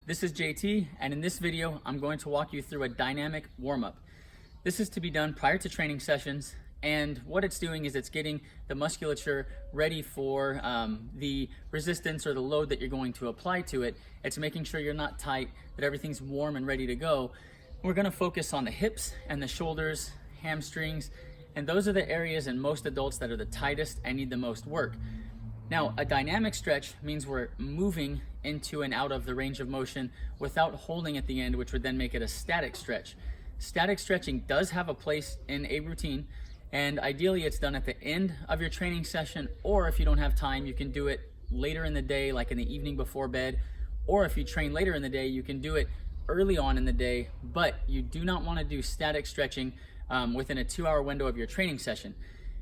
This is JT, and in this video, I'm going to walk you through a dynamic warm-up. This is to be done prior to training sessions, and what it's doing is it's getting the musculature ready for the resistance or the load that you're going to apply to it. It's making sure you're not tight, that everything's warm and ready to go. We're gonna focus on the hips and the shoulders, hamstrings, and those are the areas in most adults that are the tightest and need the most work. Now, a dynamic stretch means we're moving into and out of the range of motion without holding at the end, which would then make it a static stretch. Static stretching does have a place in a routine, and ideally it's done at the end of your training session, or if you don't have time, you can do it later in the day, like in the evening before bed, or if you train later in the day, you can do it early on in the day, but you do not want to do static stretching within a 2-hour window of your training session.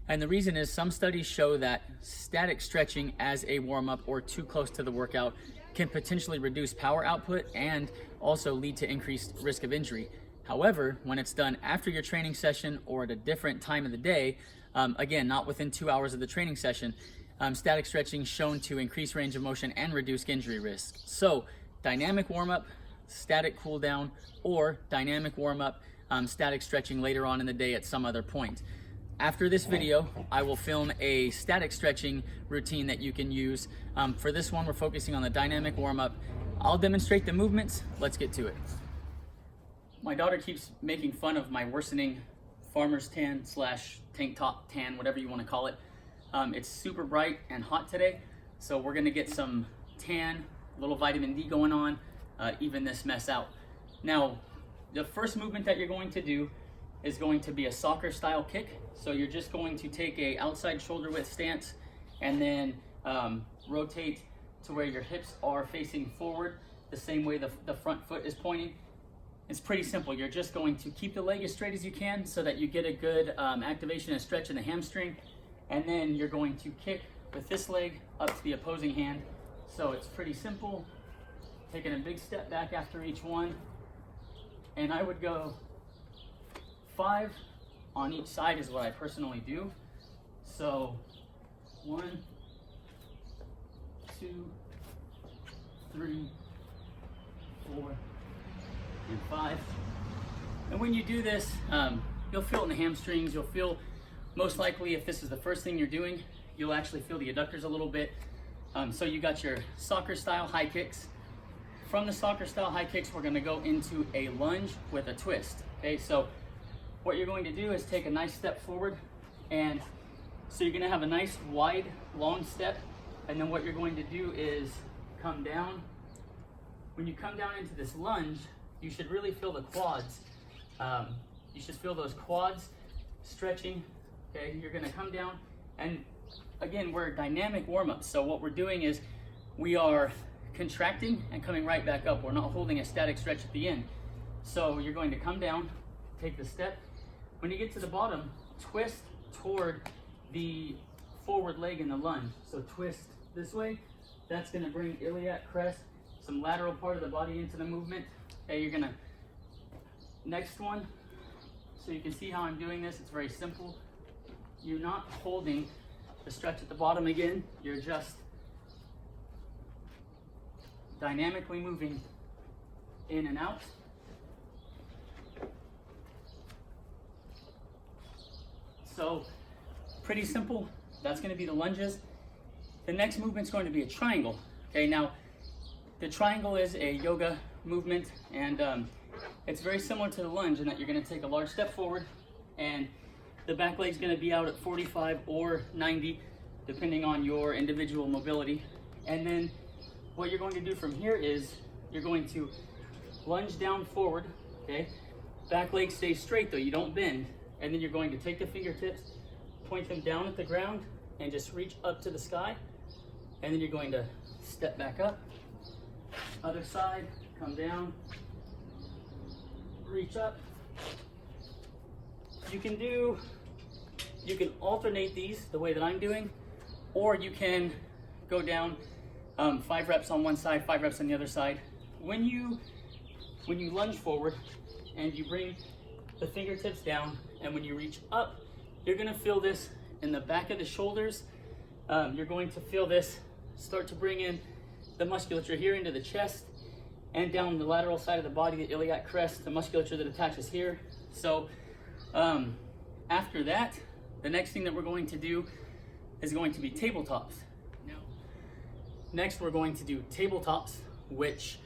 And the reason is some studies show that static stretching as a warm-up or too close to the workout can potentially reduce power output and also lead to increased risk of injury. However, when it's done after your training session or at a different time of the day, again, not within 2 hours of the training session, static stretching shown to increase range of motion and reduce injury risk. So dynamic warm-up, static cool down, or dynamic warm-up, static stretching later on in the day at some other point. After this video, I will film a static stretching routine that you can use. For this one, we're focusing on the dynamic warm-up. I'll demonstrate the movements. Let's get to it. My daughter keeps making fun of my worsening farmer's tan / tank top tan, whatever you want to call it. It's super bright and hot today, so we're gonna get some tan, a little vitamin D going on, even this mess out. Now, the first movement that you're going to do is going to be a soccer style kick. So you're just going to take a outside shoulder width stance and then rotate to where your hips are facing forward the same way the front foot is pointing. It's pretty simple. You're just going to keep the leg as straight as you can so that you get a good activation and stretch in the hamstring, and then you're going to kick with this leg up to the opposing hand. So it's pretty simple, taking a big step back after each one, and I would go 5 on each side is what I personally do. So 1, 2, 3, 4, and 5. And when you do this, you'll feel it in the hamstrings. You'll feel, most likely, if this is the first thing you're doing, you'll actually feel the adductors a little bit. So you got your soccer style high kicks. From the soccer style high kicks, we're gonna go into a lunge with a twist. Okay, so what you're going to do is take a nice step forward, and so you're gonna have a nice wide, long step, and then what you're going to do is come down. When you come down into this lunge, you should really feel the quads. You should feel those quads stretching. Okay, you're gonna come down, and again, we're dynamic warm-up. So what we're doing is we are contracting and coming right back up. We're not holding a static stretch at the end. So you're going to come down, take the step. When you get to the bottom, twist toward the forward leg in the lunge. So twist this way. That's gonna bring iliac crest, some lateral part of the body into the movement. Okay, you're gonna, next one, so you can see how I'm doing this, it's very simple. You're not holding the stretch at the bottom again, you're just dynamically moving in and out. So pretty simple. That's going to be the lunges. The next movement is going to be a triangle. Okay, now the triangle is a yoga movement, and it's very similar to the lunge in that you're going to take a large step forward, and the back leg's going to be out at 45 or 90, depending on your individual mobility. And then what you're going to do from here is you're going to lunge down forward. Okay, back leg stays straight though, you don't bend. And then you're going to take the fingertips, point them down at the ground, and just reach up to the sky. And then you're going to step back up. Other side, come down, reach up. You can alternate these the way that I'm doing, or you can go down 5 reps on one side, 5 reps on the other side. When you lunge forward and you bring the fingertips down, and when you reach up, you're gonna feel this in the back of the shoulders. You're going to feel this start to bring in the musculature here into the chest, and down the lateral side of the body, the iliac crest, the musculature that attaches here. So after that, the next thing that we're going to do is going to be tabletops. Next, we're going to do tabletops, which,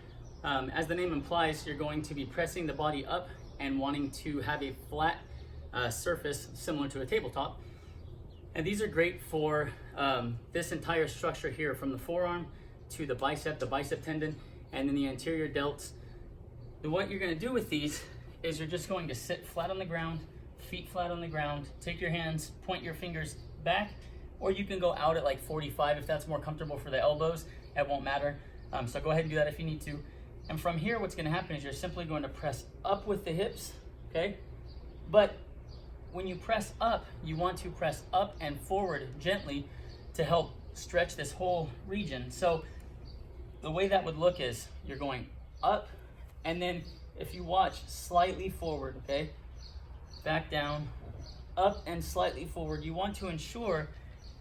as the name implies, you're going to be pressing the body up and wanting to have a flat surface similar to a tabletop. And these are great for this entire structure here, from the forearm to the bicep tendon, and then the anterior delts. And what you're going to do with these is you're just going to sit flat on the ground, feet flat on the ground, take your hands, point your fingers back, or you can go out at like 45 if that's more comfortable for the elbows. It won't matter. So go ahead and do that if you need to. And from here, what's going to happen is you're simply going to press up with the hips, okay? But when you press up, you want to press up and forward gently to help stretch this whole region. So the way that would look is you're going up, and then if you watch, slightly forward, okay? Back down, up and slightly forward. You want to ensure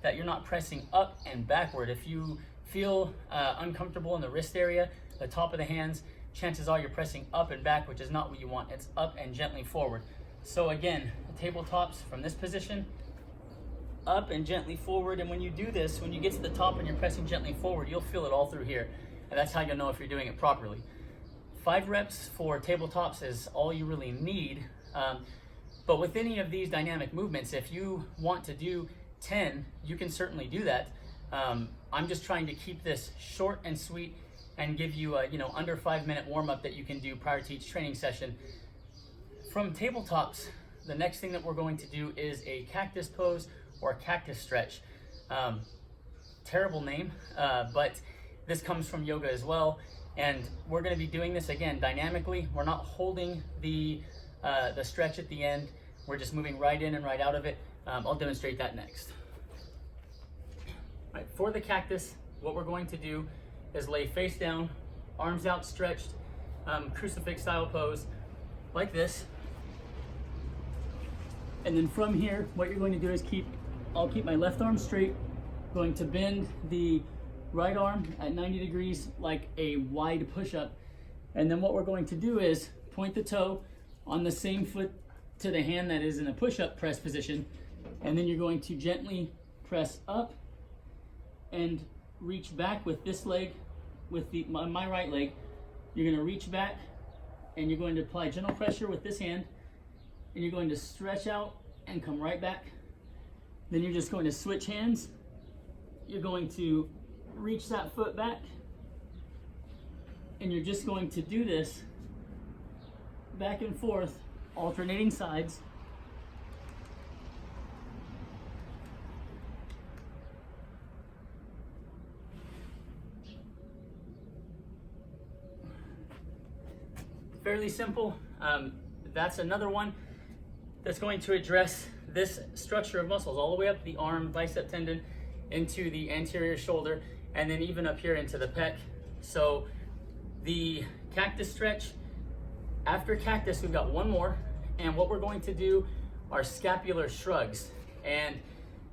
that you're not pressing up and backward. If you feel uncomfortable in the wrist area, the top of the hands, chances are you're pressing up and back, which is not what you want. It's up and gently forward. So again, the tabletops from this position, up and gently forward. And when you do this, when you get to the top and you're pressing gently forward, you'll feel it all through here. And that's how you'll know if you're doing it properly. 5 reps for tabletops is all you really need. But with any of these dynamic movements, if you want to do 10, you can certainly do that. I'm just trying to keep this short and sweet and give you a under 5-minute warm-up that you can do prior to each training session. From tabletops, the next thing that we're going to do is a cactus pose or cactus stretch. Terrible name, but this comes from yoga as well. And we're going to be doing this again dynamically. We're not holding the stretch at the end. We're just moving right in and right out of it. I'll demonstrate that next. All right, for the cactus, what we're going to do is lay face down, arms outstretched, crucifix style pose, like this. And then from here, what you're going to do is I'll keep my left arm straight, going to bend the right arm at 90 degrees like a wide push-up. And then what we're going to do is point the toe on the same foot to the hand that is in a push-up press position. And then you're going to gently press up and reach back with this leg, with my right leg. You're going to reach back and you're going to apply gentle pressure with this hand, and you're going to stretch out and come right back. Then you're just going to switch hands. You're going to reach that foot back, and you're just going to do this back and forth, alternating sides. Fairly simple. That's another one that's going to address this structure of muscles all the way up the arm, bicep tendon, into the anterior shoulder, and then even up here into the pec. So the cactus stretch, after cactus, we've got one more, and what we're going to do are scapular shrugs. And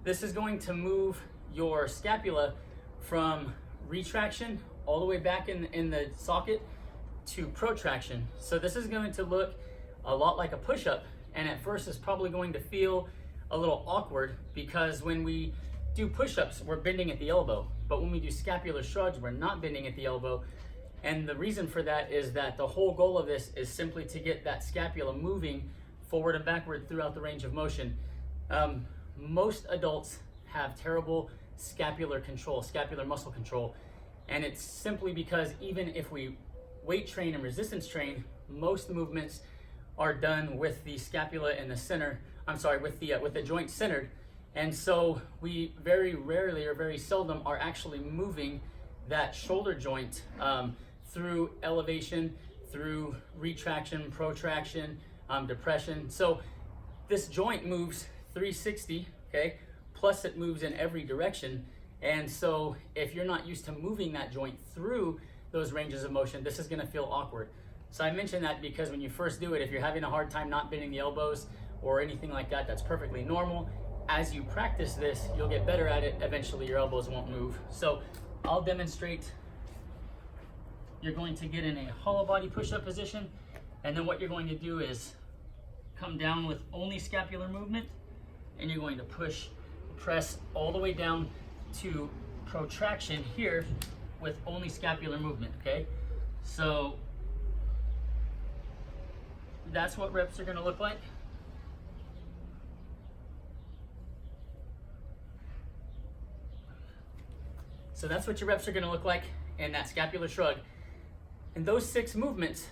this is going to move your scapula from retraction all the way back in the socket to protraction. So this is going to look a lot like a push-up, and at first it's probably going to feel a little awkward because when we do push-ups, we're bending at the elbow, but when we do scapular shrugs, we're not bending at the elbow. And the reason for that is that the whole goal of this is simply to get that scapula moving forward and backward throughout the range of motion. Most adults have terrible scapular control, scapular muscle control, and it's simply because even if we weight train and resistance train, most movements are done with the scapula in the center. With the joint centered, and so we very rarely or very seldom are actually moving that shoulder joint through elevation, through retraction, protraction, depression. So this joint moves 360, okay? Plus it moves in every direction. And so if you're not used to moving that joint through those ranges of motion, this is gonna feel awkward. So I mention that because when you first do it, if you're having a hard time not bending the elbows or anything like that, that's perfectly normal. As you practice this, you'll get better at it. Eventually your elbows won't move. So I'll demonstrate you're going to get in a hollow body push-up position, and then what you're going to do is come down with only scapular movement, and you're going to press all the way down to protraction here with only scapular movement, okay? So that's what reps are gonna look like. So that's what your reps are gonna look like in that scapular shrug. And those 6 movements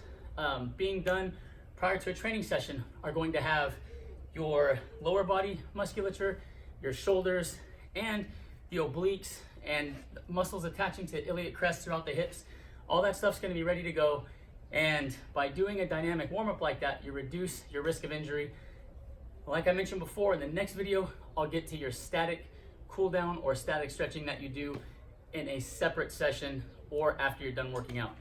being done prior to a training session are going to have your lower body musculature, your shoulders, and the obliques and muscles attaching to iliac crest throughout the hips. All that stuff's gonna be ready to go. And by doing a dynamic warm-up like that, you reduce your risk of injury. Like I mentioned before, in the next video, I'll get to your static cool down or static stretching that you do in a separate session or after you're done working out.